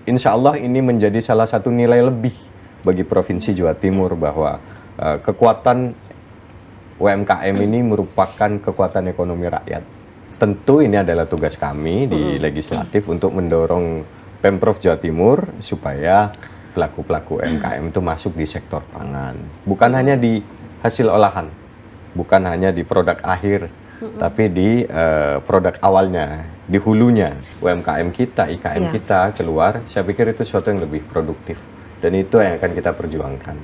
insya Allah ini menjadi salah satu nilai lebih bagi Provinsi Jawa Timur bahwa kekuatan UMKM ini merupakan kekuatan ekonomi rakyat. Tentu ini adalah tugas kami di legislatif untuk mendorong Pemprov Jawa Timur supaya pelaku-pelaku UMKM itu masuk di sektor pangan. Bukan hanya di hasil olahan, bukan hanya di produk akhir, tapi di produk awalnya, di hulunya. UMKM kita, IKM kita keluar, saya pikir itu sesuatu yang lebih produktif. Dan itu yang akan kita perjuangkan.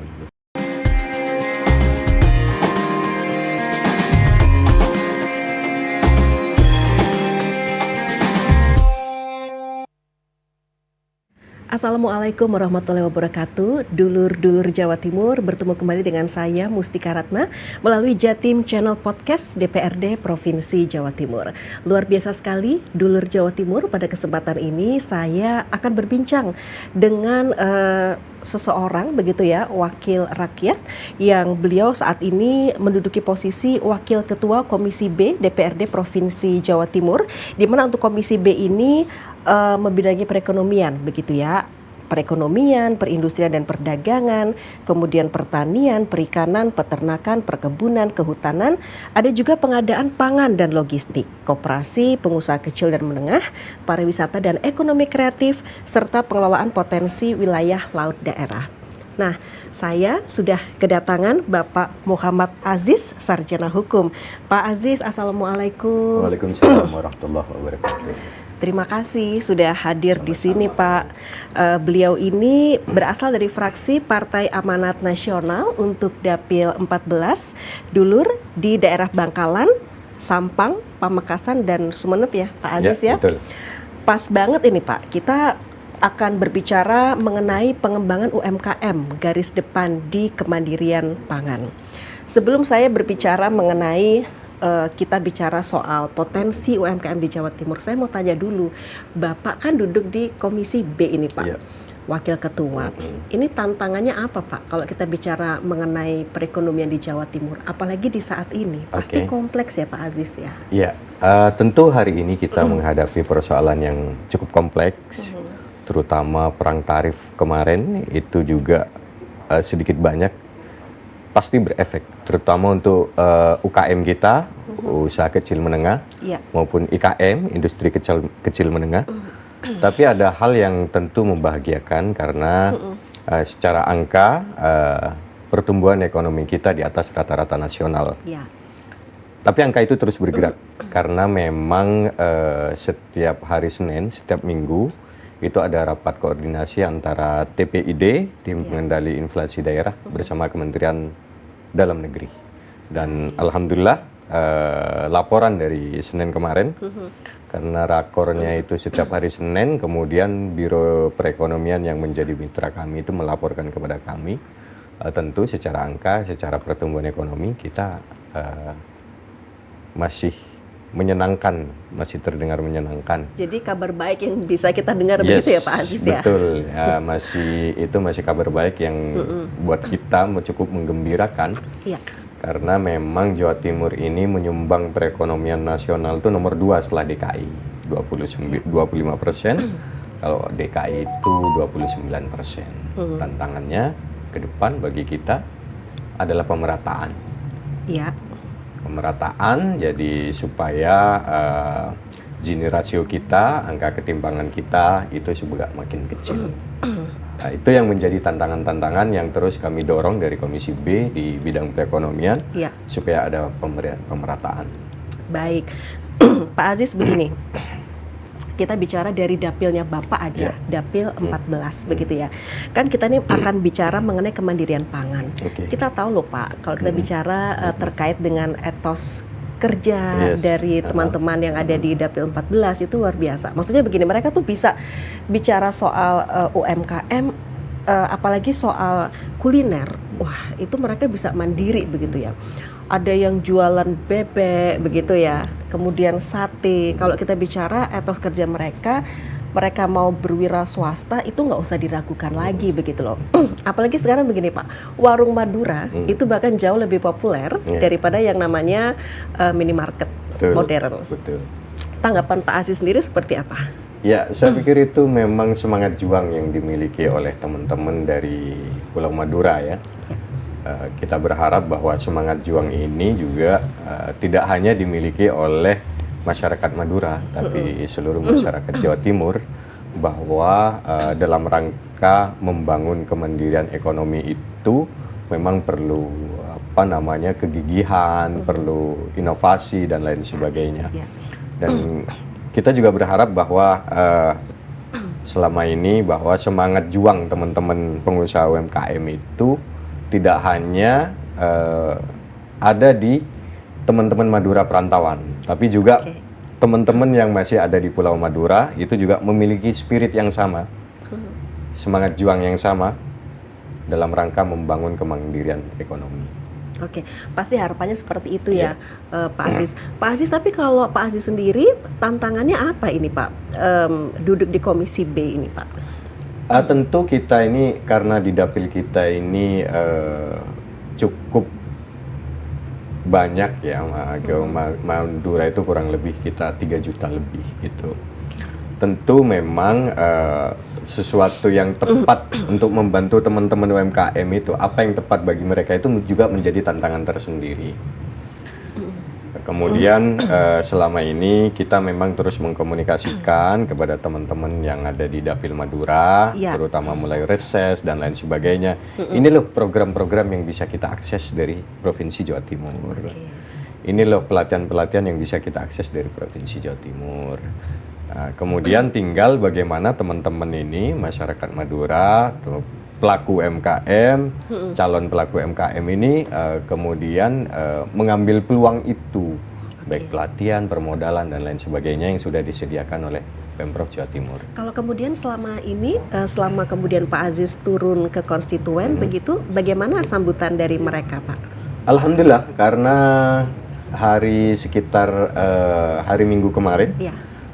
Assalamualaikum warahmatullahi wabarakatuh. Dulur-dulur Jawa Timur, bertemu kembali dengan saya Mustika Ratna melalui Jatim Channel Podcast DPRD Provinsi Jawa Timur. Luar biasa sekali dulur Jawa Timur, pada kesempatan ini saya akan berbincang dengan seseorang begitu ya, wakil rakyat yang beliau saat ini menduduki posisi Wakil Ketua Komisi B DPRD Provinsi Jawa Timur, di mana untuk Komisi B ini membidangi perekonomian begitu ya. Perekonomian, perindustrian dan perdagangan, kemudian pertanian, perikanan, peternakan, perkebunan, kehutanan, ada juga pengadaan pangan dan logistik, koperasi, pengusaha kecil dan menengah, pariwisata dan ekonomi kreatif, serta pengelolaan potensi wilayah laut daerah. Nah, saya sudah kedatangan Bapak Muhammad Aziz, Sarjana Hukum. Pak Aziz, Assalamualaikum. Waalaikumsalam warahmatullahi wabarakatuh. Terima kasih sudah hadir di sini, Pak. Beliau ini berasal dari fraksi Partai Amanat Nasional untuk Dapil 14, dulur di daerah Bangkalan, Sampang, Pamekasan, dan Sumeneb ya, Pak Aziz ya. Betul. Pas banget ini, Pak. Kita akan berbicara mengenai pengembangan UMKM, garis depan di kemandirian pangan. Sebelum saya berbicara mengenai kita bicara soal potensi UMKM di Jawa Timur, saya mau tanya dulu, Bapak kan duduk di Komisi B ini, Pak, Wakil Ketua. Ini tantangannya apa, Pak, kalau kita bicara mengenai perekonomian di Jawa Timur, apalagi di saat ini? Pasti kompleks ya, Pak Aziz ya? Iya, tentu hari ini kita menghadapi persoalan yang cukup kompleks, terutama perang tarif kemarin itu juga sedikit banyak pasti berefek, terutama untuk UKM kita, usaha kecil menengah, maupun IKM, industri kecil menengah. Tapi ada hal yang tentu membahagiakan karena secara angka pertumbuhan ekonomi kita di atas rata-rata nasional. Tapi angka itu terus bergerak karena memang setiap hari Senin, setiap minggu itu ada rapat koordinasi antara TPID, Tim Pengendali Inflasi Daerah, bersama Kementerian Dalam Negeri. Dan alhamdulillah laporan dari Senin kemarin, karena rakornya itu setiap hari Senin, kemudian Biro Perekonomian yang menjadi mitra kami itu melaporkan kepada kami, tentu secara angka, secara pertumbuhan ekonomi kita masih menyenangkan, masih terdengar menyenangkan. Jadi kabar baik yang bisa kita dengar begitu ya, Pak Aziz ya? Betul, ya, masih kabar baik yang buat kita cukup menggembirakan. Karena memang Jawa Timur ini menyumbang perekonomian nasional itu nomor 2 setelah DKI, 25%. Kalau DKI itu 29%. Tantangannya ke depan bagi kita adalah pemerataan. Pemerataan, jadi supaya Gini rasio kita, angka ketimpangan kita itu juga makin kecil. Nah, itu yang menjadi tantangan-tantangan yang terus kami dorong dari Komisi B di bidang perekonomian supaya ada pemerataan. Baik, Pak Aziz, begini, kita bicara dari dapilnya Bapak aja, dapil 14 begitu ya. Kan kita ini akan bicara mengenai kemandirian pangan. Kita tahu loh Pak, kalau kita bicara terkait dengan etos kerja dari teman-teman yang ada di dapil 14 itu luar biasa. Maksudnya begini, mereka tuh bisa bicara soal UMKM, apalagi soal kuliner. Wah, itu mereka bisa mandiri begitu ya. Ada yang jualan bebek begitu ya, kemudian sate. Kalau kita bicara etos kerja mereka mau berwira swasta itu nggak usah diragukan lagi begitu loh. Apalagi sekarang begini Pak, warung Madura itu bahkan jauh lebih populer daripada yang namanya minimarket modern. Tanggapan Pak Aziz sendiri seperti apa? Ya, saya pikir itu memang semangat juang yang dimiliki oleh teman-teman dari Pulau Madura ya. Kita berharap bahwa semangat juang ini juga tidak hanya dimiliki oleh masyarakat Madura, tapi seluruh masyarakat Jawa Timur, bahwa dalam rangka membangun kemandirian ekonomi itu memang perlu kegigihan, perlu inovasi dan lain sebagainya. Dan kita juga berharap bahwa selama ini bahwa semangat juang teman-teman pengusaha UMKM itu tidak hanya ada di teman-teman Madura perantauan, tapi juga teman-teman yang masih ada di Pulau Madura itu juga memiliki spirit yang sama, semangat juang yang sama dalam rangka membangun kemandirian ekonomi. Oke, pasti harapannya seperti itu ya, Pak Aziz. Pak Aziz, tapi kalau Pak Aziz sendiri tantangannya apa ini Pak, duduk di Komisi B ini Pak? Tentu kita ini karena di dapil kita ini cukup banyak ya, Madura itu kurang lebih kita 3 juta lebih gitu. Tentu memang sesuatu yang tepat untuk membantu teman-teman UMKM itu, apa yang tepat bagi mereka itu juga menjadi tantangan tersendiri. Kemudian selama ini kita memang terus mengkomunikasikan kepada teman-teman yang ada di Dapil Madura, terutama mulai reses dan lain sebagainya. Ini loh program-program yang bisa kita akses dari Provinsi Jawa Timur. Ini loh pelatihan-pelatihan yang bisa kita akses dari Provinsi Jawa Timur. Kemudian tinggal bagaimana teman-teman ini, masyarakat Madura, pelaku UMKM, calon pelaku UMKM ini kemudian mengambil peluang itu, baik pelatihan, permodalan, dan lain sebagainya yang sudah disediakan oleh Pemprov Jawa Timur. Kalau kemudian selama ini, selama kemudian Pak Aziz turun ke konstituen, begitu, bagaimana sambutan dari mereka Pak? Alhamdulillah, karena sekitar hari Minggu kemarin,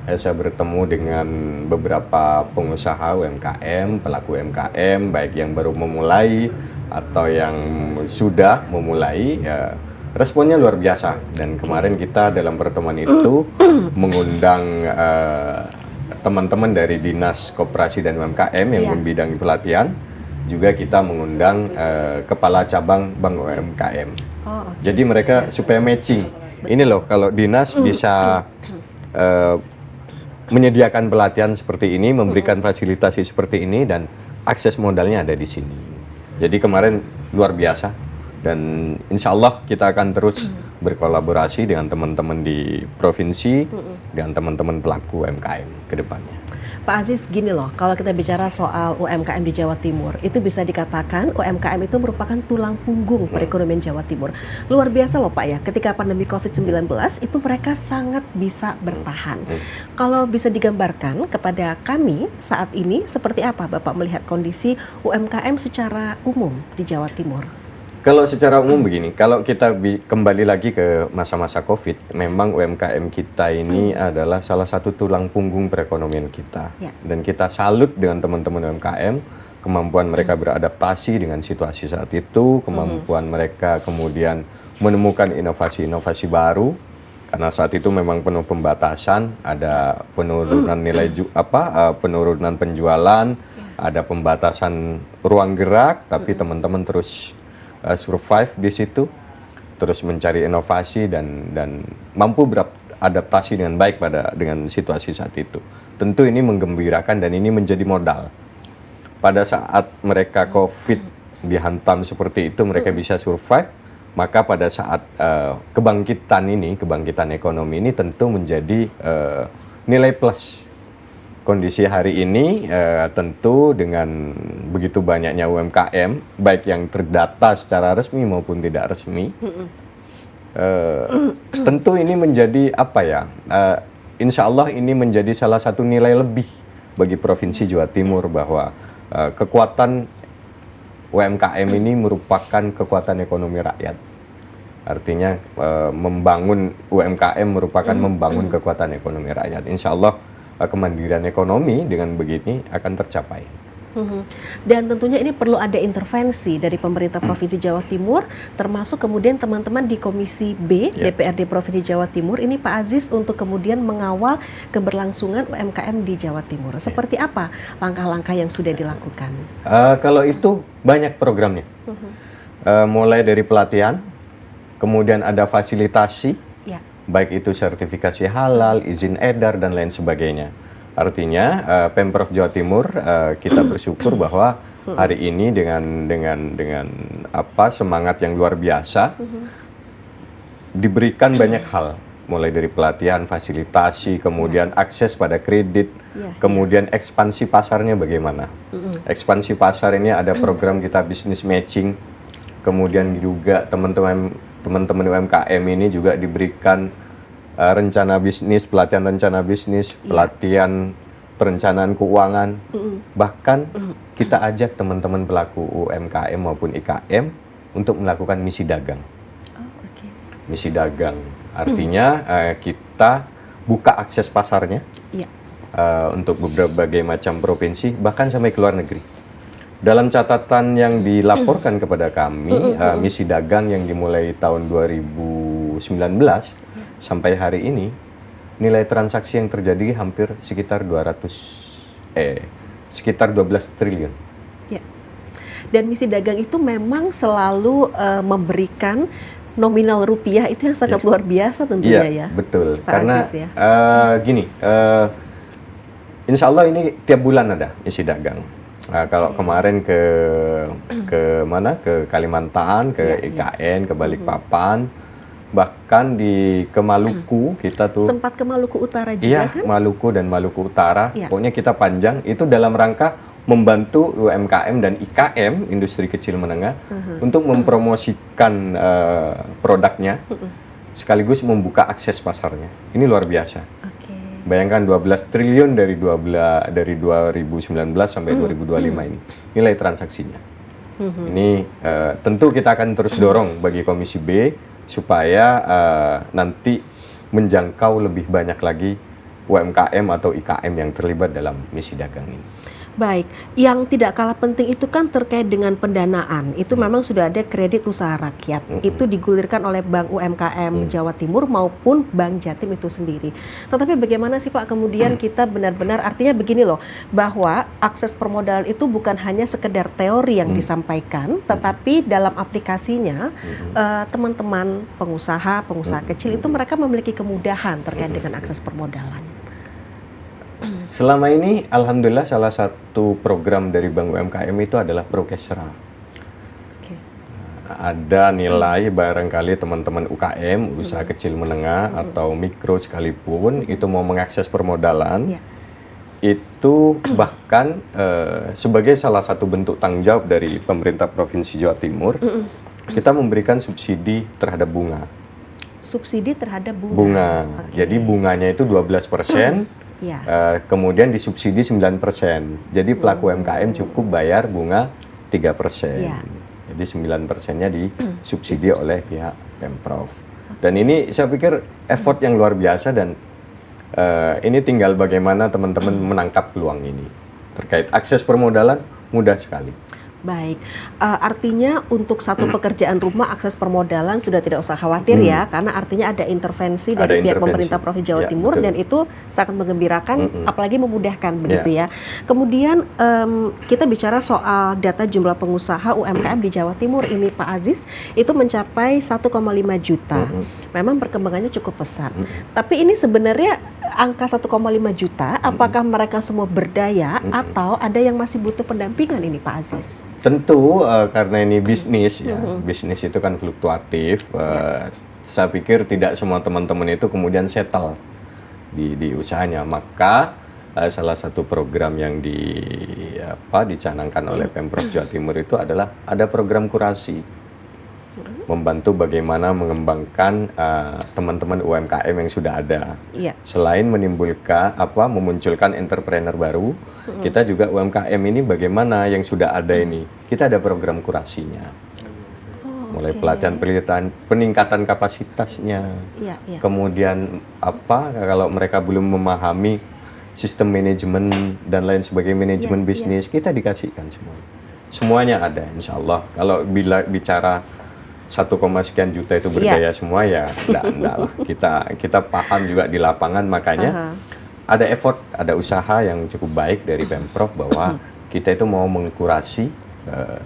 saya bertemu dengan beberapa pengusaha UMKM, pelaku UMKM, baik yang baru memulai atau yang sudah memulai, responnya luar biasa. Dan kemarin kita dalam pertemuan itu mengundang teman-teman dari Dinas Koperasi dan UMKM yang membidangi pelatihan, juga kita mengundang kepala cabang Bank UMKM. Jadi mereka supaya matching. Ini loh, kalau dinas bisa menyediakan pelatihan seperti ini, memberikan fasilitasi seperti ini, dan akses modalnya ada di sini. Jadi kemarin luar biasa, dan insya Allah kita akan terus berkolaborasi dengan teman-teman di provinsi, dengan teman-teman pelaku UMKM ke depannya. Pak Aziz, gini loh, kalau kita bicara soal UMKM di Jawa Timur, itu bisa dikatakan UMKM itu merupakan tulang punggung perekonomian Jawa Timur. Luar biasa loh Pak ya, ketika pandemi COVID-19 itu mereka sangat bisa bertahan. Kalau bisa digambarkan kepada kami saat ini, seperti apa Bapak melihat kondisi UMKM secara umum di Jawa Timur? Kalau secara umum begini, kalau kita kembali lagi ke masa-masa COVID, memang UMKM kita ini adalah salah satu tulang punggung perekonomian kita. Dan kita salut dengan teman-teman UMKM, kemampuan mereka beradaptasi dengan situasi saat itu, kemampuan mereka kemudian menemukan inovasi-inovasi baru, karena saat itu memang penuh pembatasan, ada penurunan penurunan penjualan, ada pembatasan ruang gerak, tapi teman-teman terus survive di situ, terus mencari inovasi dan mampu beradaptasi dengan baik dengan situasi saat itu. Tentu ini menggembirakan dan ini menjadi modal. Pada saat mereka COVID dihantam seperti itu, mereka bisa survive, maka pada saat kebangkitan ekonomi ini tentu menjadi nilai plus. Kondisi hari ini tentu dengan begitu banyaknya UMKM, baik yang terdata secara resmi maupun tidak resmi, tentu ini menjadi insya Allah ini menjadi salah satu nilai lebih bagi Provinsi Jawa Timur, bahwa kekuatan UMKM ini merupakan kekuatan ekonomi rakyat. Artinya membangun UMKM merupakan membangun kekuatan ekonomi rakyat. Insya Allah kemandirian ekonomi dengan begini akan tercapai. Mhm. Dan tentunya ini perlu ada intervensi dari pemerintah Provinsi Jawa Timur, termasuk kemudian teman-teman di Komisi B Ya. DPRD Provinsi Jawa Timur ini Pak Aziz untuk kemudian mengawal keberlangsungan UMKM di Jawa Timur. Seperti apa langkah-langkah yang sudah dilakukan? Kalau itu banyak programnya. Mulai dari pelatihan, kemudian ada fasilitasi, Ya. baik itu sertifikasi halal, izin edar dan lain sebagainya. Artinya Pemprov Jawa Timur kita bersyukur bahwa hari ini dengan semangat yang luar biasa diberikan banyak hal, mulai dari pelatihan, fasilitasi, kemudian akses pada kredit, Ya, kemudian ekspansi pasarnya bagaimana. Ekspansi pasar ini ada program kita bisnis matching, kemudian juga teman-teman UMKM ini juga diberikan rencana bisnis, pelatihan rencana bisnis, pelatihan perencanaan keuangan. Bahkan kita ajak teman-teman pelaku UMKM maupun IKM untuk melakukan misi dagang. Oh, oke. Misi dagang artinya kita buka akses pasarnya Ya. untuk berbagai macam provinsi, bahkan sampai ke luar negeri. Dalam catatan yang dilaporkan kepada kami, misi dagang yang dimulai tahun 2019 sampai hari ini, nilai transaksi yang terjadi hampir sekitar 12 triliun. Ya. Dan misi dagang itu memang selalu memberikan nominal rupiah itu yang sangat luar biasa tentunya ya. Betul. Pak Karena Aziz, ya. Insya Allah ini tiap bulan ada misi dagang. Kalau kemarin ke mana? Ke Kalimantan, ke IKN, ke Balikpapan, bahkan ke Maluku kita tuh. Sempat ke Maluku Utara juga kan? Maluku dan Maluku Utara. Iya. Pokoknya kita panjang itu dalam rangka membantu UMKM dan IKM, industri kecil menengah, untuk mempromosikan produknya, sekaligus membuka akses pasarnya. Ini luar biasa. Oke. Bayangkan 12 triliun dari 2019 sampai 2025 ini nilai transaksinya. Ini tentu kita akan terus dorong bagi Komisi B supaya nanti menjangkau lebih banyak lagi UMKM atau IKM yang terlibat dalam misi dagang ini. Baik, yang tidak kalah penting itu kan terkait dengan pendanaan. Itu memang sudah ada kredit usaha rakyat. Itu digulirkan oleh Bank UMKM Jawa Timur maupun Bank Jatim itu sendiri. Tetapi bagaimana sih Pak kemudian kita benar-benar, artinya begini loh, bahwa akses permodalan itu bukan hanya sekedar teori yang disampaikan, tetapi dalam aplikasinya teman-teman pengusaha kecil itu mereka memiliki kemudahan terkait dengan akses permodalan. Selama ini, alhamdulillah salah satu program dari Bank UMKM itu adalah Prokesra. Oke. Ada nilai barangkali teman-teman UKM, usaha kecil menengah atau mikro sekalipun, itu mau mengakses permodalan, itu bahkan sebagai salah satu bentuk tanggung jawab dari pemerintah Provinsi Jawa Timur, kita memberikan subsidi terhadap bunga. Subsidi terhadap bunga. Bunga. Oke. Jadi bunganya itu 12%. Ya. Kemudian disubsidi 9%. Jadi pelaku UMKM cukup bayar bunga 3%. Ya. Jadi 9%-nya disubsidi oleh pihak Pemprov. Dan ini saya pikir effort yang luar biasa dan ini tinggal bagaimana teman-teman menangkap peluang ini. Terkait akses permodalan mudah sekali. Baik, artinya untuk satu pekerjaan rumah akses permodalan sudah tidak usah khawatir ya, karena artinya ada intervensi dari pihak pemerintah Provinsi Jawa Timur, betul. dan itu sangat menggembirakan, apalagi memudahkan begitu ya. Kemudian kita bicara soal data jumlah pengusaha UMKM di Jawa Timur ini Pak Aziz, itu mencapai 1,5 juta. Memang perkembangannya cukup pesat. Tapi ini sebenarnya angka 1,5 juta, apakah mereka semua berdaya atau ada yang masih butuh pendampingan ini Pak Aziz? Tentu karena ini bisnis ya, bisnis itu kan fluktuatif. Saya pikir tidak semua teman-teman itu kemudian settle di usahanya. Maka salah satu program yang dicanangkan oleh Pemprov Jawa Timur itu adalah ada program kurasi, membantu bagaimana mengembangkan teman-teman UMKM yang sudah ada. Iya. Selain memunculkan entrepreneur baru, kita juga UMKM ini bagaimana yang sudah ada ini, kita ada program kurasinya. Mulai pelatihan peningkatan kapasitasnya. Iya, iya. Kemudian kalau mereka belum memahami sistem manajemen dan lain sebagainya, manajemen bisnis, kita dikasihkan semuanya ada, insya Allah. Kalau bicara 1, sekian juta itu berdaya semua ya, enggak lah. Kita paham juga di lapangan, makanya ada effort, ada usaha yang cukup baik dari Pemprov bahwa kita itu mau mengkurasi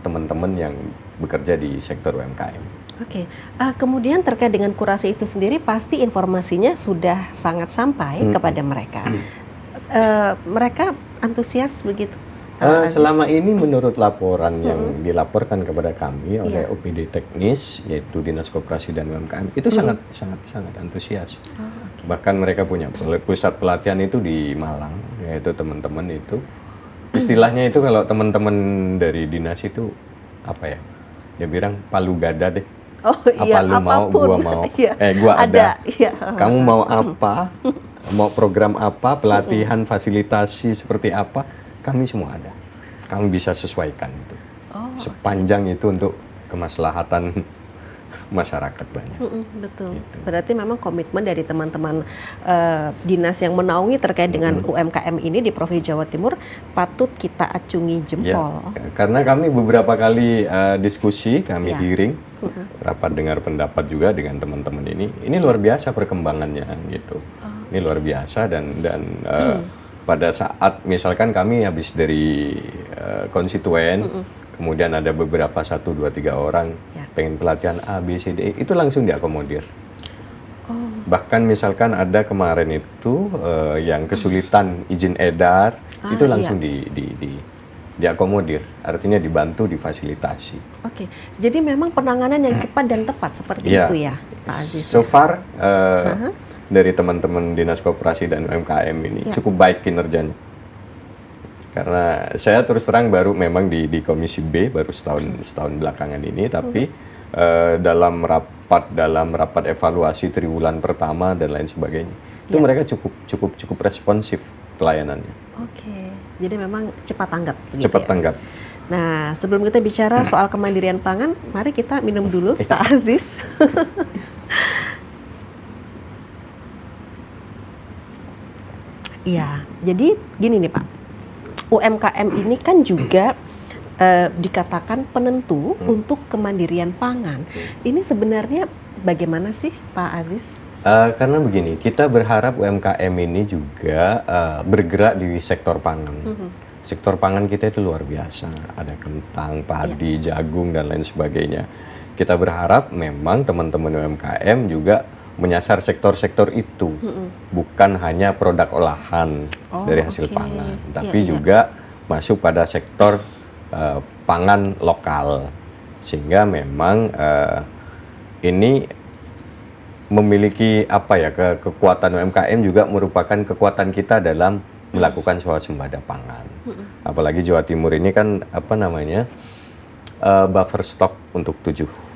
teman-teman yang bekerja di sektor UMKM. Oke, kemudian terkait dengan kurasi itu sendiri, pasti informasinya sudah sangat sampai kepada mereka. Mereka antusias begitu? Selama ini menurut laporan yang dilaporkan kepada kami oleh OPD teknis, yaitu Dinas Koperasi dan UMKM, itu sangat antusias. Bahkan mereka punya pusat pelatihan itu di Malang, yaitu teman-teman itu. Istilahnya itu kalau teman-teman dari dinas itu apa ya? Dia bilang palu gada deh. Apa lu mau, gua mau. Gua ada. Kamu mau apa? Mau program apa? Pelatihan, fasilitasi seperti apa? Kami semua ada. Kami bisa sesuaikan itu. Sepanjang itu untuk kemaslahatan masyarakat banyak. Betul. Gitu. Berarti memang komitmen dari teman-teman dinas yang menaungi terkait dengan UMKM ini di Provinsi Jawa Timur patut kita acungi jempol. Ya, karena kami beberapa kali diskusi, kami hearing, rapat dengar pendapat juga dengan teman-teman ini. Ini luar biasa perkembangannya gitu. Ini luar biasa dan pada saat misalkan kami habis dari konstituen, kemudian ada beberapa 1, 2, 3 orang pengen pelatihan A, B, C, D, itu langsung diakomodir. Bahkan misalkan ada kemarin itu yang kesulitan izin edar, itu langsung diakomodir, artinya dibantu, difasilitasi. Oke, jadi memang penanganan yang cepat dan tepat seperti itu ya, Pak Aziz. So far dari teman-teman Dinas Koperasi dan UMKM ini cukup baik kinerjanya. Karena saya terus terang baru memang di Komisi B baru setahun belakangan ini, tapi dalam rapat evaluasi triwulan pertama dan lain sebagainya, itu mereka cukup responsif pelayanannya. Oke, jadi memang cepat tanggap. Cepat tanggap. Nah, sebelum kita bicara soal kemandirian pangan, mari kita minum dulu, Pak Aziz. Iya, jadi gini nih Pak, UMKM ini kan juga dikatakan penentu untuk kemandirian pangan. Ini sebenarnya bagaimana sih Pak Aziz? Karena begini, kita berharap UMKM ini juga bergerak di sektor pangan. Sektor pangan kita itu luar biasa, ada kentang, padi, jagung, dan lain sebagainya. Kita berharap memang teman-teman UMKM juga menyasar sektor-sektor itu, bukan hanya produk olahan dari hasil pangan, tapi juga masuk pada sektor pangan lokal, sehingga memang ini memiliki kekuatan UMKM juga merupakan kekuatan kita dalam melakukan swasembada pangan. Apalagi Jawa Timur ini kan buffer stock untuk 7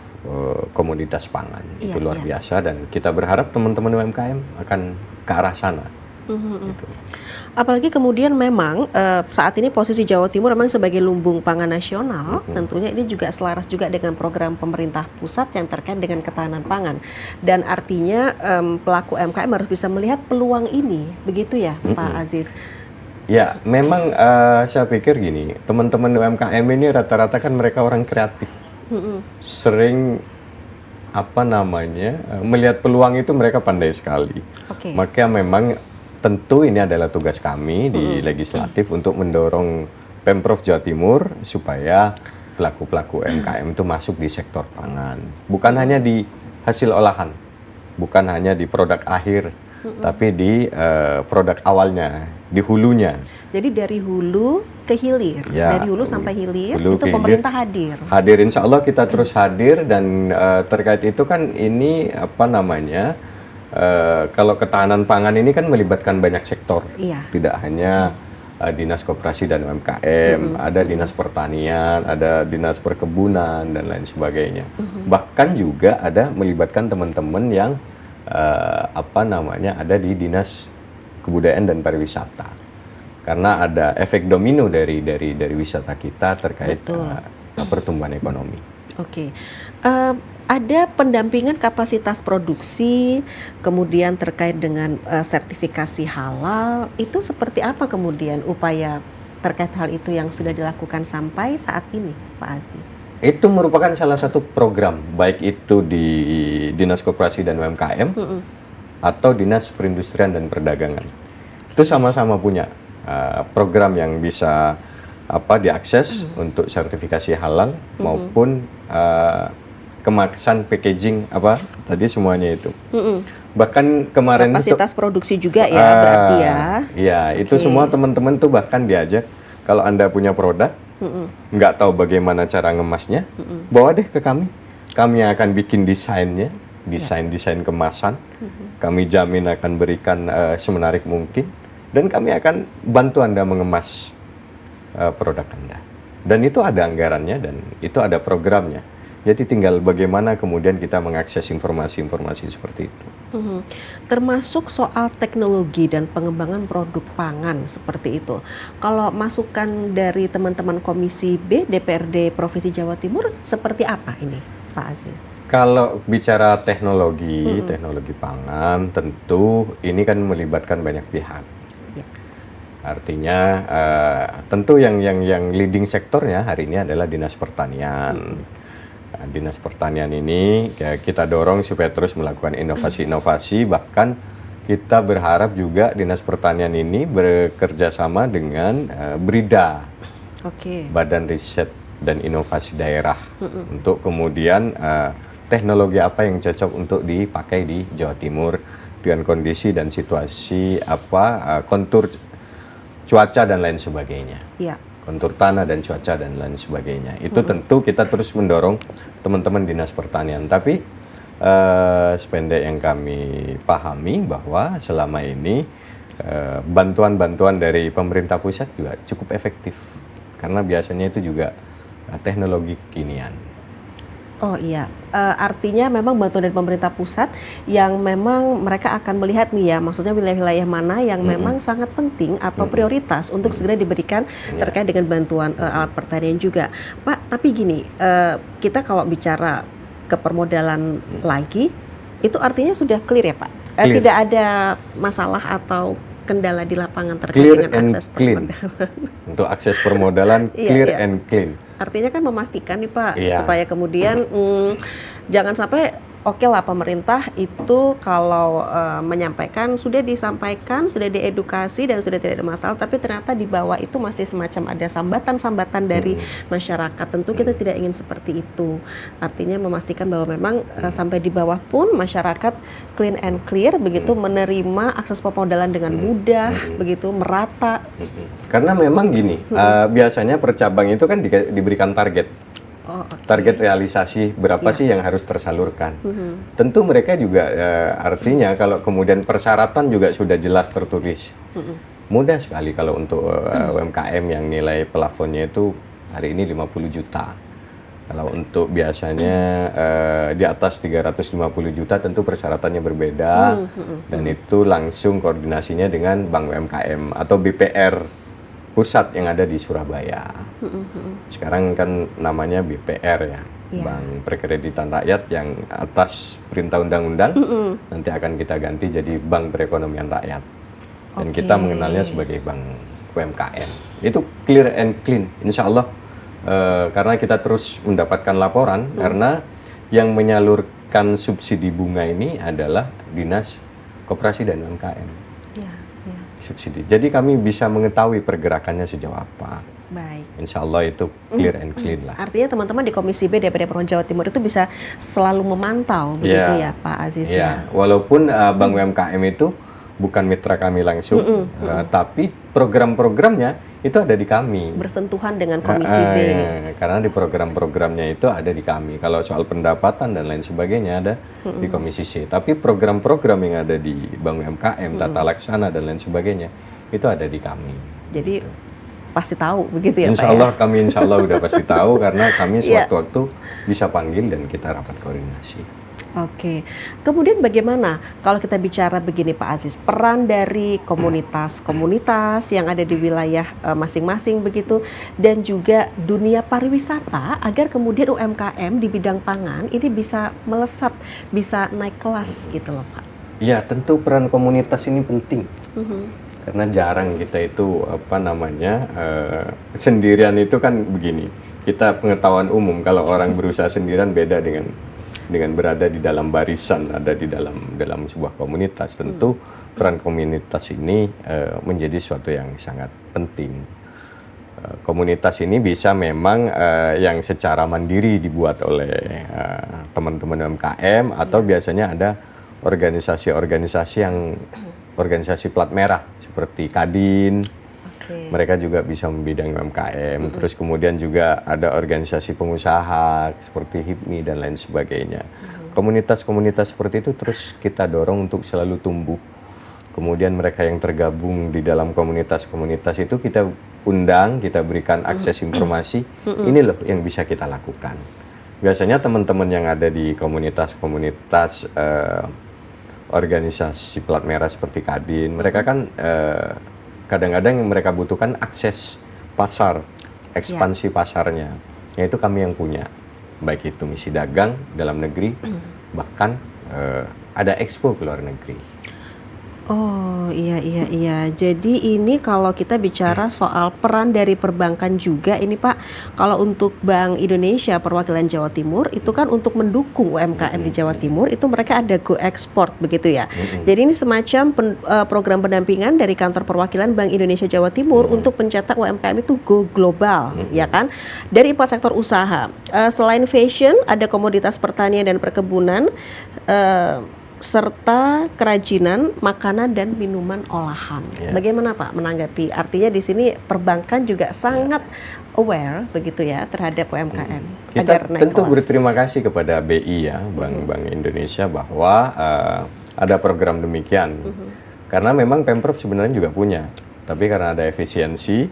komoditas pangan, itu luar biasa, dan kita berharap teman-teman UMKM akan ke arah sana. Gitu. Apalagi kemudian memang saat ini posisi Jawa Timur memang sebagai lumbung pangan nasional, tentunya ini juga selaras juga dengan program pemerintah pusat yang terkait dengan ketahanan pangan, dan artinya pelaku UMKM harus bisa melihat peluang ini, begitu ya Pak Aziz? Ya, memang saya pikir gini, teman-teman UMKM ini rata-rata kan mereka orang kreatif. Sering melihat peluang itu mereka pandai sekali. Maka memang tentu ini adalah tugas kami di legislatif untuk mendorong Pemprov Jawa Timur supaya pelaku-pelaku UMKM itu masuk di sektor pangan, bukan hanya di hasil olahan, bukan hanya di produk akhir, tapi di produk awalnya, di hulunya. Jadi dari hulu ke hilir, dari hulu sampai hilir, itu pemerintah hadir. Hadir, insya Allah kita terus hadir, dan terkait itu kan ini kalau ketahanan pangan ini kan melibatkan banyak sektor, tidak hanya Dinas Koperasi dan UMKM, ada Dinas Pertanian, ada Dinas Perkebunan, dan lain sebagainya. Bahkan juga ada melibatkan teman-teman yang ada di Dinas Kebudayaan dan Pariwisata. Karena ada efek domino dari wisata kita terkait pertumbuhan ekonomi. Oke. Eh, ada pendampingan kapasitas produksi, kemudian terkait dengan sertifikasi halal, itu seperti apa kemudian upaya terkait hal itu yang sudah dilakukan sampai saat ini, Pak Aziz? Itu merupakan salah satu program, baik itu di Dinas Koperasi dan UMKM atau Dinas Perindustrian dan Perdagangan. Itu sama-sama punya program yang bisa diakses untuk sertifikasi halal maupun kemasan packaging tadi semuanya itu. Bahkan kemarin kapasitas produksi juga ya berarti ya. Iya, itu semua teman-teman tuh bahkan diajak kalau Anda punya produk nggak tahu bagaimana cara ngemasnya, bawa deh ke kami. Kami akan bikin desainnya, desain kemasan. Kami jamin akan berikan semenarik mungkin dan kami akan bantu Anda mengemas produk Anda. Dan itu ada anggarannya dan itu ada programnya. Jadi tinggal bagaimana kemudian kita mengakses informasi-informasi seperti itu. Termasuk soal teknologi dan pengembangan produk pangan seperti itu. Kalau masukan dari teman-teman Komisi B DPRD Provinsi Jawa Timur seperti apa ini, Pak Aziz? Kalau bicara teknologi pangan, tentu ini kan melibatkan banyak pihak. Ya. Artinya tentu yang leading sektornya hari ini adalah Dinas Pertanian. Nah, Dinas Pertanian ini kita dorong supaya terus melakukan inovasi-inovasi, bahkan kita berharap juga Dinas Pertanian ini bekerja sama dengan BRIDA, Badan Riset dan Inovasi Daerah, untuk kemudian teknologi apa yang cocok untuk dipakai di Jawa Timur dengan kondisi dan situasi kontur cuaca dan lain sebagainya. Ya. Kontur tanah dan cuaca dan lain sebagainya. Itu tentu kita terus mendorong teman-teman Dinas Pertanian. Tapi sependek yang kami pahami bahwa selama ini bantuan-bantuan dari pemerintah pusat juga cukup efektif. Karena biasanya itu juga teknologi kekinian. Oh iya, artinya memang bantuan dari pemerintah pusat yang memang mereka akan melihat nih ya, maksudnya wilayah-wilayah mana yang memang sangat penting atau prioritas untuk segera diberikan terkait dengan bantuan alat pertanian juga. Pak, tapi gini, kita kalau bicara kepermodalan lagi, itu artinya sudah clear ya Pak? Tidak ada masalah atau kendala di lapangan terkait dengan akses permodalan. Untuk akses permodalan clear and clean. Artinya kan memastikan nih Pak, supaya kemudian jangan sampai lah pemerintah itu kalau menyampaikan, sudah disampaikan, sudah diedukasi dan sudah tidak ada masalah, tapi ternyata di bawah itu masih semacam ada sambatan-sambatan dari masyarakat. Tentu kita tidak ingin seperti itu. Artinya memastikan bahwa memang sampai di bawah pun masyarakat clean and clear, begitu menerima akses permodalan dengan mudah, begitu merata. Karena memang gini, biasanya per cabang itu kan diberikan target. Target realisasi berapa sih yang harus tersalurkan. Tentu mereka juga artinya kalau kemudian persyaratan juga sudah jelas tertulis. Mudah sekali kalau untuk UMKM yang nilai plafonnya itu hari ini 50 juta. Kalau untuk biasanya di atas 350 juta tentu persyaratannya berbeda. Dan itu langsung koordinasinya dengan Bank UMKM atau BPR pusat yang ada di Surabaya. Sekarang kan namanya BPR ya, Bank Perkreditan Rakyat, yang atas perintah undang-undang nanti akan kita ganti jadi Bank Perekonomian Rakyat. Dan kita mengenalnya sebagai Bank UMKM. Itu clear and clean, insya Allah. Karena kita terus mendapatkan laporan, karena yang menyalurkan subsidi bunga ini adalah Dinas Koperasi dan UMKM. Subsidi. Jadi kami bisa mengetahui pergerakannya sejauh apa. Baik. Insya Allah itu clear and clean lah. Artinya teman-teman di Komisi B DPRD Provinsi Jawa Timur itu bisa selalu memantau, begitu ya Pak Aziz ya. Walaupun Bank UMKM itu bukan mitra kami langsung, tapi program-programnya itu ada di kami. Bersentuhan dengan Komisi B. Karena di program-programnya itu ada di kami. Kalau soal pendapatan dan lain sebagainya ada di Komisi C. Tapi program-program yang ada di Bank UMKM, tata laksana dan lain sebagainya itu ada di kami. Jadi pasti tahu begitu ya Insya Pak Allah ya? kami insya Allah udah pasti tahu karena kami sewaktu-waktu bisa panggil dan kita rapat koordinasi. Oke, kemudian bagaimana kalau kita bicara begini Pak Aziz, peran dari komunitas-komunitas yang ada di wilayah masing-masing begitu, dan juga dunia pariwisata agar kemudian UMKM di bidang pangan ini bisa melesat, bisa naik kelas gitu loh Pak. Ya, tentu peran komunitas ini penting. Karena jarang kita itu sendirian itu kan begini. Kita pengetahuan umum kalau orang berusaha sendirian beda dengan berada di dalam barisan, ada di dalam sebuah komunitas. Tentu peran komunitas ini menjadi sesuatu yang sangat penting. Komunitas ini bisa memang yang secara mandiri dibuat oleh teman-teman UMKM atau biasanya ada organisasi plat merah seperti Kadin. Mereka juga bisa membidang UMKM, terus kemudian juga ada organisasi pengusaha seperti HIPMI dan lain sebagainya. Komunitas-komunitas seperti itu terus kita dorong untuk selalu tumbuh. Kemudian mereka yang tergabung di dalam komunitas-komunitas itu kita undang, kita berikan akses informasi, ini loh yang bisa kita lakukan. Biasanya teman-teman yang ada di komunitas-komunitas organisasi plat merah seperti Kadin, mereka kan kadang-kadang yang mereka butuhkan akses pasar, ekspansi pasarnya. Yaitu kami yang punya. Baik itu misi dagang dalam negeri, bahkan ada expo ke luar negeri. Oh iya. Jadi ini kalau kita bicara soal peran dari perbankan juga ini Pak, kalau untuk Bank Indonesia perwakilan Jawa Timur itu kan untuk mendukung UMKM di Jawa Timur itu mereka ada Go Export begitu ya. Jadi ini semacam program pendampingan dari kantor perwakilan Bank Indonesia Jawa Timur untuk mencetak UMKM itu go global, ya kan? Dari 4 sektor usaha. Selain fashion ada komoditas pertanian dan perkebunan. Serta kerajinan, makanan dan minuman olahan. Bagaimana Pak menanggapi? Artinya di sini perbankan juga sangat aware begitu ya terhadap UMKM agar naik tentu kelas. Berterima kasih kepada BI ya, Bank Indonesia bahwa ada program demikian. Karena memang Pemprov sebenarnya juga punya, tapi karena ada efisiensi,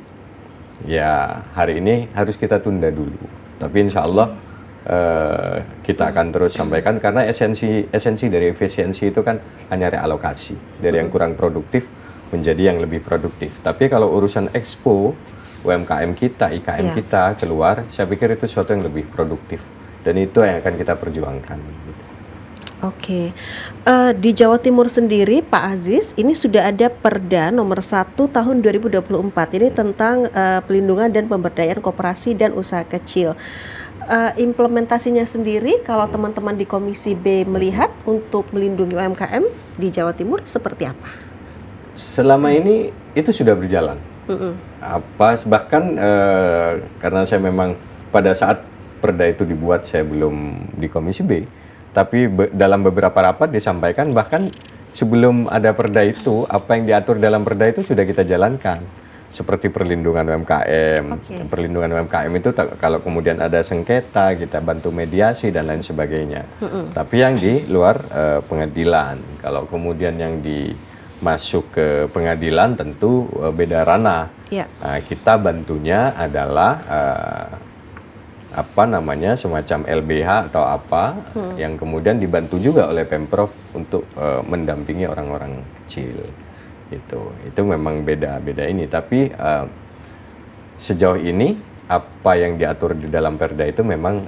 ya hari ini harus kita tunda dulu. Tapi insya Allah kita akan terus sampaikan karena esensi dari efisiensi itu kan hanya realokasi dari yang kurang produktif menjadi yang lebih produktif. Tapi kalau urusan expo UMKM kita, IKM kita keluar, saya pikir itu sesuatu yang lebih produktif dan itu yang akan kita perjuangkan. Oke, di Jawa Timur sendiri Pak Aziz ini sudah ada Perda nomor 1 tahun 2024 ini tentang pelindungan dan pemberdayaan koperasi dan usaha kecil. Implementasinya sendiri kalau teman-teman di Komisi B melihat untuk melindungi UMKM di Jawa Timur seperti apa? Selama ini itu sudah berjalan. Bahkan karena saya memang pada saat Perda itu dibuat saya belum di Komisi B, tapi dalam beberapa rapat disampaikan bahkan sebelum ada Perda itu apa yang diatur dalam Perda itu sudah kita jalankan. Seperti perlindungan UMKM. Perlindungan UMKM itu kalau kemudian ada sengketa kita bantu mediasi dan lain sebagainya. Tapi yang di luar pengadilan. Kalau kemudian yang masuk ke pengadilan tentu beda ranah. Kita bantunya adalah semacam LBH atau apa yang kemudian dibantu juga oleh Pemprov untuk mendampingi orang-orang kecil. Itu memang beda ini, tapi sejauh ini apa yang diatur di dalam Perda itu memang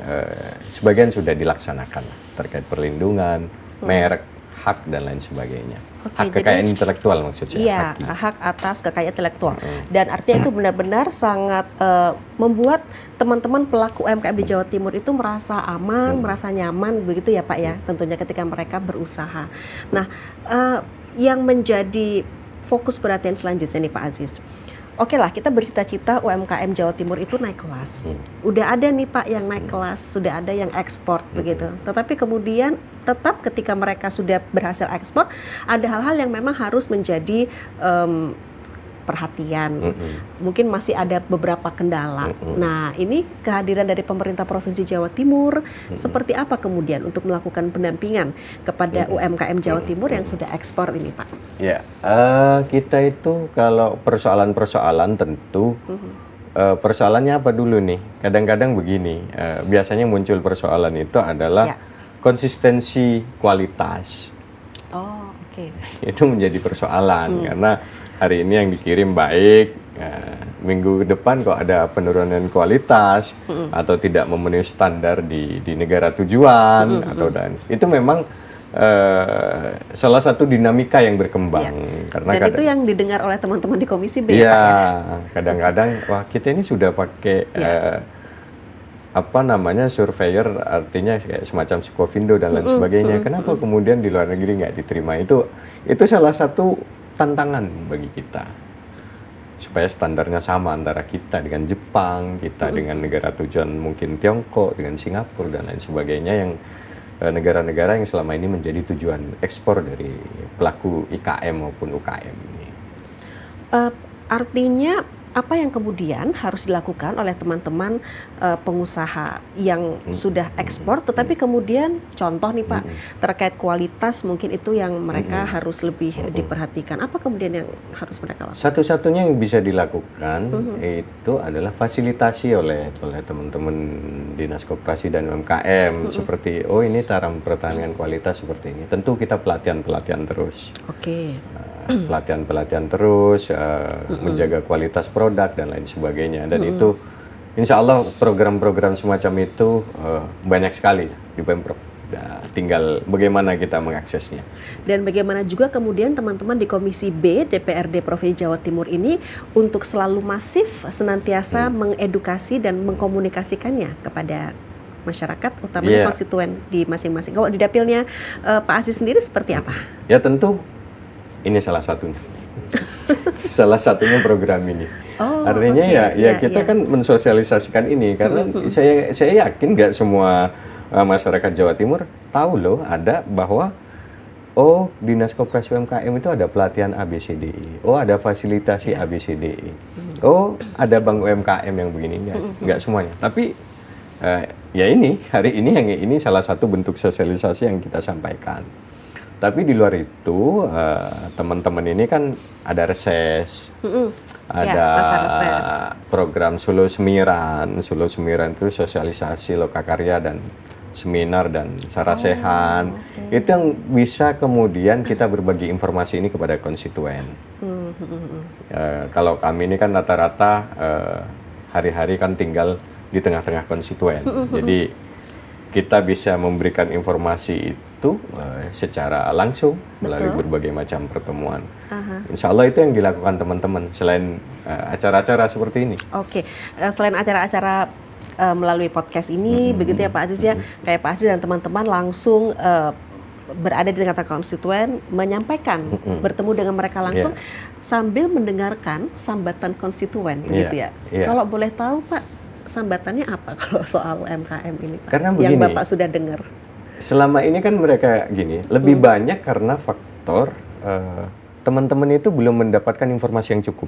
sebagian sudah dilaksanakan terkait perlindungan, merek, hak dan lain sebagainya. Hak kekayaan intelektual maksud saya. Iya, hak atas kekayaan intelektual. Dan artinya itu benar-benar sangat membuat teman-teman pelaku UMKM di Jawa Timur itu merasa aman, merasa nyaman begitu ya Pak ya, tentunya ketika mereka berusaha. Nah, yang menjadi fokus perhatian selanjutnya nih Pak Aziz. Oke lah, kita bercita-cita UMKM Jawa Timur itu naik kelas. Udah ada nih Pak yang naik kelas, sudah ada yang ekspor begitu. Tetapi kemudian tetap ketika mereka sudah berhasil ekspor, ada hal-hal yang memang harus menjadi perhatian. Mungkin masih ada beberapa kendala. Nah, ini kehadiran dari pemerintah Provinsi Jawa Timur seperti apa kemudian untuk melakukan pendampingan kepada UMKM Jawa Timur yang sudah ekspor ini, Pak? Ya, kita itu kalau persoalan-persoalan tentu persoalannya apa dulu nih? Kadang-kadang begini, biasanya muncul persoalan itu adalah konsistensi kualitas Oh, oke. itu menjadi persoalan karena hari ini yang dikirim baik, minggu depan kok ada penurunan kualitas atau tidak memenuhi standar di negara tujuan atau dan itu memang salah satu dinamika yang berkembang karena Dan itu yang didengar oleh teman-teman di Komisi B ya, Pak, ya ya? kadang-kadang wah kita ini sudah pakai apa namanya surveyor, artinya kayak semacam Skovindo dan lain sebagainya. Kenapa kemudian di luar negeri nggak diterima? Itu salah satu tantangan bagi kita supaya standarnya sama antara kita dengan Jepang, kita dengan negara tujuan mungkin Tiongkok, dengan Singapura dan lain sebagainya, yang negara-negara yang selama ini menjadi tujuan ekspor dari pelaku IKM maupun UKM ini. Artinya apa yang kemudian harus dilakukan oleh teman-teman pengusaha yang sudah ekspor, tetapi kemudian contoh nih Pak, terkait kualitas mungkin itu yang mereka harus lebih diperhatikan. Apa kemudian yang harus mereka lakukan? Satu-satunya yang bisa dilakukan itu adalah fasilitasi oleh teman-teman Dinas Koperasi dan UMKM seperti ini cara mempertahankan kualitas seperti ini. Tentu kita pelatihan terus. Oke. Pelatihan terus, menjaga kualitas produk dan lain sebagainya. Dan itu insya Allah program-program semacam itu banyak sekali di Pemprov. Tinggal bagaimana kita mengaksesnya. Dan bagaimana juga kemudian teman-teman di Komisi B DPRD Provinsi Jawa Timur ini untuk selalu masif senantiasa mengedukasi dan mengkomunikasikannya kepada masyarakat, utamanya konstituen di masing-masing. Kalau di dapilnya Pak Aziz sendiri seperti apa? Ya tentu ini salah satunya. Salah satunya program ini. Artinya kita kan mensosialisasikan ini karena saya yakin nggak semua masyarakat Jawa Timur tahu loh ada bahwa Dinas Koperasi UMKM itu ada pelatihan ABCDI. Ada fasilitasi ABCDI. Ada bank UMKM yang begini, nggak semuanya. Tapi hari ini salah satu bentuk sosialisasi yang kita sampaikan. Tapi di luar itu teman-teman ini kan ada reses, ada program Solo Semiran itu sosialisasi lokakarya dan seminar dan sarasehan. Itu yang bisa kemudian kita berbagi informasi ini kepada konstituen. Kalau kami ini kan rata-rata hari-hari kan tinggal di tengah-tengah konstituen, jadi kita bisa memberikan informasi itu secara langsung melalui berbagai macam pertemuan. Insya Allah itu yang dilakukan teman-teman selain acara-acara seperti ini. Oke, selain acara-acara melalui podcast ini, begitu ya Pak Aziz ya, kayak Pak Aziz dan teman-teman langsung berada di tengah-tengah konstituen, menyampaikan, bertemu dengan mereka langsung sambil mendengarkan sambatan konstituen, begitu ya. Kalau boleh tahu Pak, sambatannya apa kalau soal UMKM ini Pak? Karena begini, yang Bapak sudah dengar. Selama ini kan mereka lebih banyak karena faktor teman-teman itu belum mendapatkan informasi yang cukup.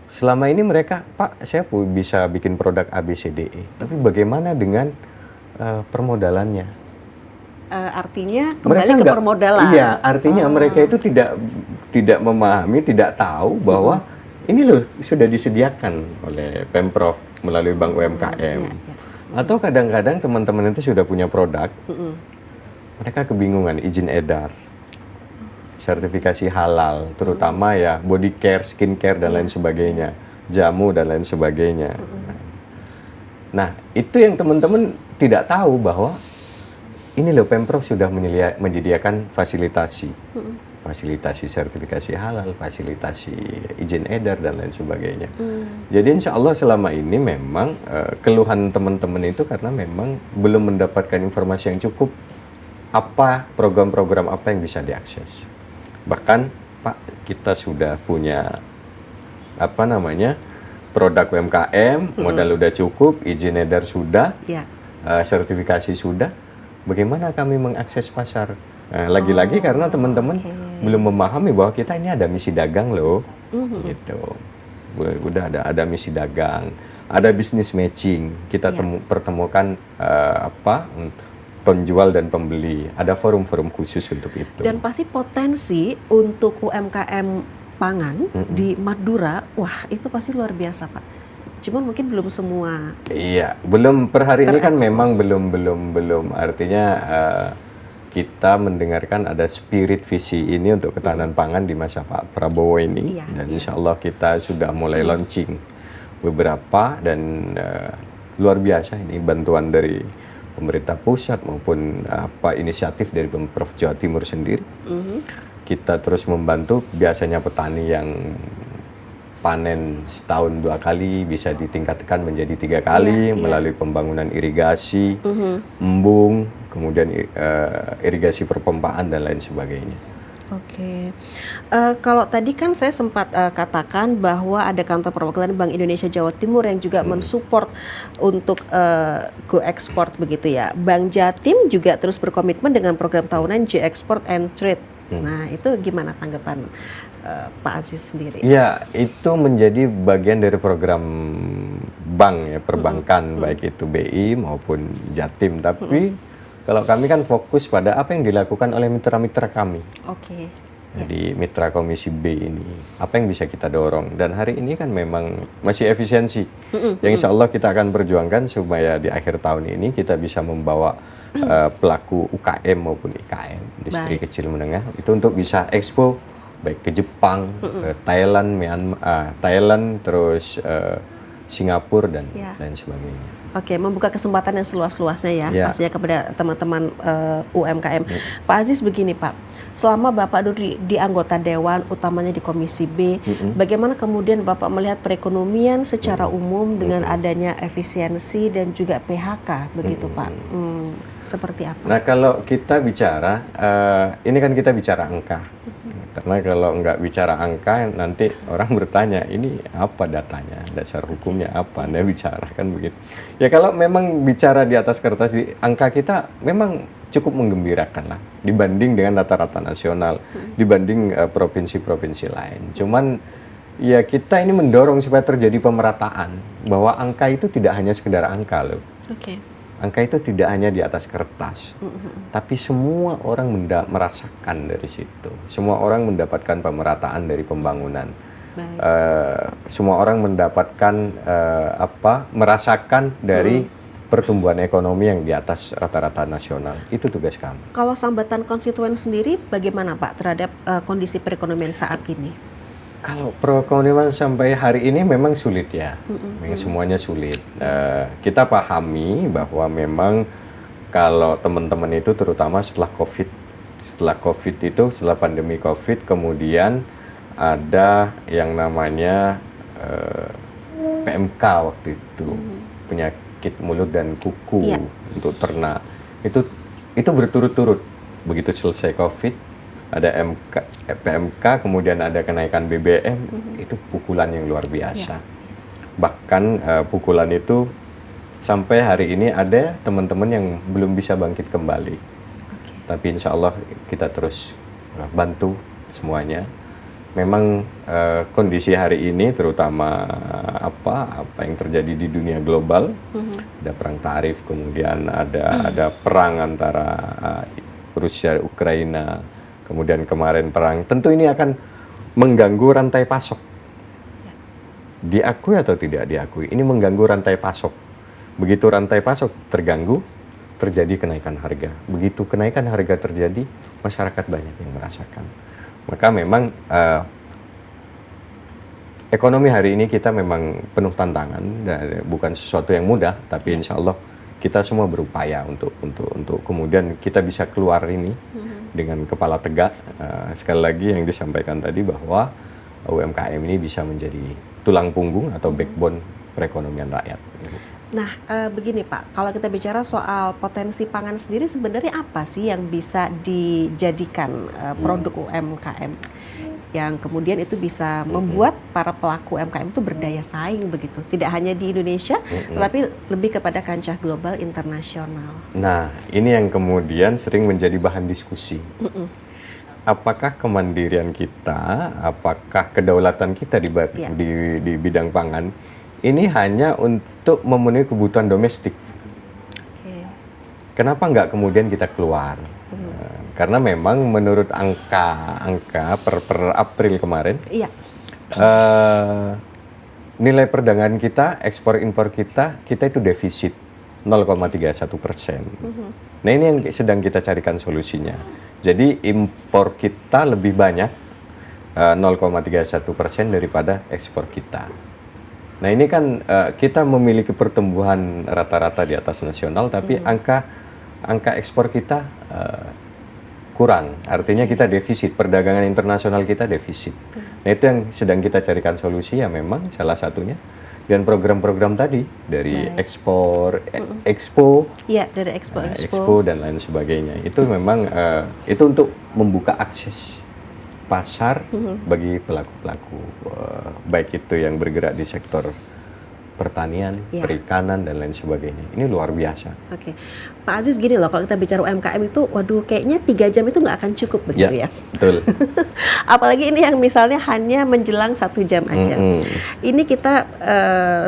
Selama ini mereka, Pak, saya bisa bikin produk ABCDE, tapi bagaimana dengan permodalannya? Artinya kembali ke permodalan. Iya, artinya mereka itu tidak memahami, tidak tahu bahwa ini loh sudah disediakan oleh Pemprov melalui Bank UMKM. Atau kadang-kadang teman-teman itu sudah punya produk, mereka kebingungan izin edar, sertifikasi halal, terutama ya body care, skin care dan lain sebagainya, jamu dan lain sebagainya. Nah, itu yang teman-teman tidak tahu bahwa ini loh Pemprov sudah menyediakan fasilitasi sertifikasi halal, fasilitasi izin edar dan lain sebagainya. Jadi insya Allah selama ini memang keluhan teman-teman itu karena memang belum mendapatkan informasi yang cukup apa program-program apa yang bisa diakses. Bahkan Pak, kita sudah punya produk UMKM, modal udah cukup, izin edar sudah, sertifikasi sudah. Bagaimana kami mengakses pasar? Lagi-lagi karena teman-teman belum memahami bahwa kita ini ada misi dagang loh, gitu. Udah ada misi dagang, ada bisnis matching. Kita pertemukan penjual dan pembeli. Ada forum-forum khusus untuk itu. Dan pasti potensi untuk UMKM pangan di Madura, wah itu pasti luar biasa Pak. cuman mungkin belum semua. Iya, belum per hari ini kan Terekspos. memang belum artinya kita mendengarkan ada spirit visi ini untuk ketahanan pangan di masa Pak Prabowo ini, Iya, dan iya. insya Allah kita sudah mulai launching beberapa, dan luar biasa ini bantuan dari pemerintah pusat maupun inisiatif dari Pemprov Jawa Timur sendiri. Kita terus membantu, biasanya petani yang panen setahun 2 kali bisa ditingkatkan menjadi 3 kali melalui pembangunan irigasi, embung, kemudian irigasi perpompaan dan lain sebagainya. Oke. Kalau tadi kan saya sempat katakan bahwa ada kantor perwakilan Bank Indonesia Jawa Timur yang juga mensupport untuk Go Export begitu ya. Bank Jatim juga terus berkomitmen dengan program tahunan Go Export and Trade. Nah, itu gimana tanggapan Pak Aziz sendiri? Ya, itu menjadi bagian dari program bank ya, perbankan, baik itu BI maupun Jatim. Tapi kalau kami kan fokus pada apa yang dilakukan oleh mitra-mitra kami. Oke. Jadi mitra Komisi B ini, apa yang bisa kita dorong. Dan hari ini kan memang masih efisiensi. Yang insya Allah kita akan perjuangkan supaya di akhir tahun ini kita bisa membawa pelaku UKM maupun IKM, industri kecil menengah, itu untuk bisa expo baik ke Jepang, ke Thailand, Myanmar, Thailand, terus Singapura dan lain sebagainya. Oke, membuka kesempatan yang seluas-luasnya ya, pastinya kepada teman-teman UMKM. Pak Aziz, begini Pak, selama Bapak duduk di anggota Dewan, utamanya di Komisi B, bagaimana kemudian Bapak melihat perekonomian secara umum dengan adanya efisiensi dan juga PHK, begitu Pak? Seperti apa? Nah, kalau kita bicara, ini kan kita bicara angka. Karena kalau nggak bicara angka, nanti orang bertanya, ini apa datanya, dasar hukumnya apa, Anda bicara, kan begitu. Ya kalau memang bicara di atas kertas, angka kita memang cukup menggembirakan lah, dibanding dengan rata-rata nasional, dibanding provinsi-provinsi lain. Cuman, ya kita ini mendorong supaya terjadi pemerataan, bahwa angka itu tidak hanya sekedar angka loh. Oke. Angka itu tidak hanya di atas kertas, tapi semua orang merasakan dari situ. Semua orang mendapatkan pemerataan dari pembangunan. Semua orang mendapatkan merasakan dari pertumbuhan ekonomi yang di atas rata-rata nasional. Itu tugas kami. Kalau sambatan konstituen sendiri bagaimana Pak terhadap kondisi perekonomian saat ini? Kalau perekonomian sampai hari ini memang sulit ya, memang semuanya sulit. Kita pahami bahwa memang kalau teman-teman itu terutama setelah COVID itu, setelah pandemi COVID, kemudian ada yang namanya PMK waktu itu, penyakit mulut dan kuku untuk ternak. Itu berturut-turut, begitu selesai COVID. Ada PMK, kemudian ada kenaikan BBM, itu pukulan yang luar biasa. Bahkan pukulan itu sampai hari ini ada teman-teman yang belum bisa bangkit kembali. Tapi insya Allah kita terus bantu semuanya. Memang kondisi hari ini terutama apa yang terjadi di dunia global, ada perang tarif, kemudian ada perang antara Rusia Ukraina, kemudian kemarin perang, tentu ini akan mengganggu rantai pasok. Diakui atau tidak diakui, ini mengganggu rantai pasok. Begitu rantai pasok terganggu, terjadi kenaikan harga. Begitu kenaikan harga terjadi, masyarakat banyak yang merasakan. Maka memang ekonomi hari ini kita memang penuh tantangan, dan bukan sesuatu yang mudah, tapi insya Allah kita semua berupaya untuk kemudian kita bisa keluar ini dengan kepala tegak. Sekali lagi yang disampaikan tadi bahwa UMKM ini bisa menjadi tulang punggung atau backbone perekonomian rakyat. Nah, begini Pak, kalau kita bicara soal potensi pangan sendiri, sebenarnya apa sih yang bisa dijadikan produk UMKM yang kemudian itu bisa membuat para pelaku UMKM itu berdaya saing begitu, tidak hanya di Indonesia, tetapi lebih kepada kancah global internasional. Nah, ini yang kemudian sering menjadi bahan diskusi. Apakah kemandirian kita, apakah kedaulatan kita di bidang pangan ini hanya untuk memenuhi kebutuhan domestik? Kenapa nggak kemudian kita keluar? Karena memang menurut angka per April kemarin, nilai perdagangan kita, ekspor impor kita itu defisit 0,31%. Nah ini yang sedang kita carikan solusinya. Jadi impor kita lebih banyak 0,31% daripada ekspor kita. Nah ini kan kita memiliki pertumbuhan rata-rata di atas nasional, tapi angka ekspor kita kurang. Artinya kita defisit, perdagangan internasional kita defisit. Nah itu yang sedang kita carikan solusi ya memang salah satunya. Dan program-program tadi dari ekspor, expo, Iya, dari expo dan lain sebagainya. Itu memang itu untuk membuka akses pasar bagi pelaku-pelaku, baik itu yang bergerak di sektor pertanian, perikanan dan lain sebagainya. Ini luar biasa. Oke, Pak Aziz gini loh, kalau kita bicara UMKM itu, waduh kayaknya 3 jam itu nggak akan cukup begitu ya. Betul. Apalagi ini yang misalnya hanya menjelang 1 jam aja. Ini kita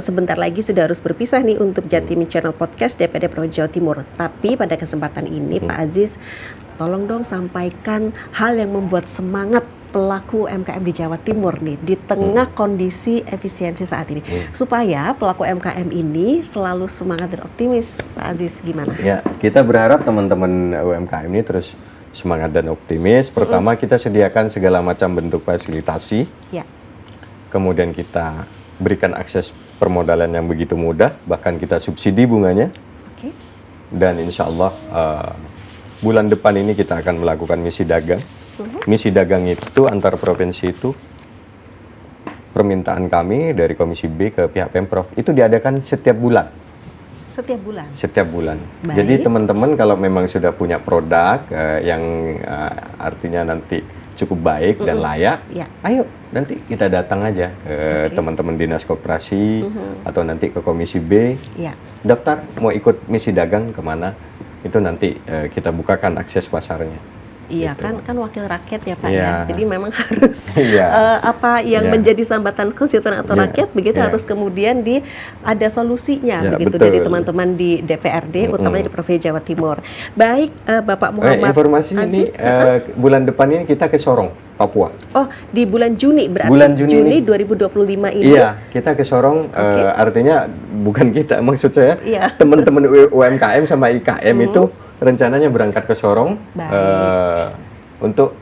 sebentar lagi sudah harus berpisah nih untuk Jatim Channel Podcast DPD Provinsi Jawa Timur. Tapi pada kesempatan ini Pak Aziz, tolong dong sampaikan hal yang membuat semangat pelaku UMKM di Jawa Timur nih di tengah kondisi efisiensi saat ini, supaya pelaku UMKM ini selalu semangat dan optimis. Pak Aziz gimana? Ya, kita berharap teman-teman UMKM ini terus semangat dan optimis. Pertama kita sediakan segala macam bentuk fasilitasi. Ya. Kemudian kita berikan akses permodalan yang begitu mudah, bahkan kita subsidi bunganya. Oke. Dan insya Allah bulan depan ini kita akan melakukan misi dagang. Misi dagang itu antar provinsi itu permintaan kami dari Komisi B ke pihak Pemprov itu diadakan setiap bulan. Setiap bulan? Setiap bulan. Baik. Jadi teman-teman kalau memang sudah punya produk yang artinya nanti cukup baik dan layak, ayo nanti kita datang aja ke teman-teman Dinas Koperasi atau nanti ke Komisi B, daftar mau ikut misi dagang kemana, itu nanti kita bukakan akses pasarnya. Iya gitu. kan wakil rakyat ya Pak ya. Jadi memang harus apa yang menjadi sambatan konstituen atau rakyat begitu harus kemudian ada solusinya begitu betul. Dari teman-teman di DPRD utamanya di Provinsi Jawa Timur. Baik Bapak Muhammad informasi Aziz, ini bulan depan ini kita ke Sorong, Papua. Oh, di bulan Juni berarti bulan Juni 2025 ini. Iya, kita ke Sorong artinya bukan kita, maksud saya teman-teman UMKM sama IKM itu rencananya berangkat ke Sorong untuk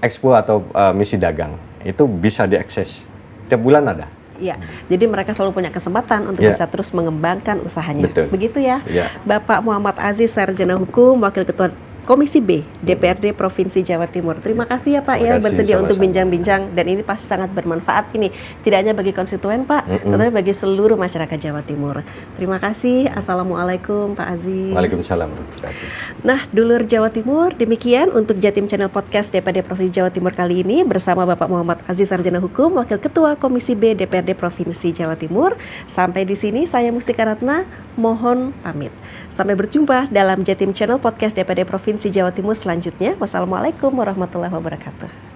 expo atau misi dagang. Itu bisa diakses. Tiap bulan ada. Iya, jadi mereka selalu punya kesempatan untuk bisa terus mengembangkan usahanya. Betul. Begitu ya. Bapak Muhammad Aziz, Sarjana Hukum, Wakil Ketua Komisi B DPRD Provinsi Jawa Timur. Terima kasih ya Pak ya bersedia untuk bincang-bincang, dan ini pasti sangat bermanfaat ini tidak hanya bagi konstituen Pak, tetapi bagi seluruh masyarakat Jawa Timur. Terima kasih. Assalamualaikum Pak Aziz. Waalaikumsalam. Nah, dulur Jawa Timur, demikian untuk Jatim Channel Podcast DPD Provinsi Jawa Timur kali ini bersama Bapak Muhammad Aziz, Sarjana Hukum, Wakil Ketua Komisi B DPRD Provinsi Jawa Timur. Sampai di sini saya Mustika Ratna mohon pamit. Sampai berjumpa dalam Jatim Channel Podcast DPD Provinsi Jawa Timur selanjutnya. Wassalamualaikum warahmatullahi wabarakatuh.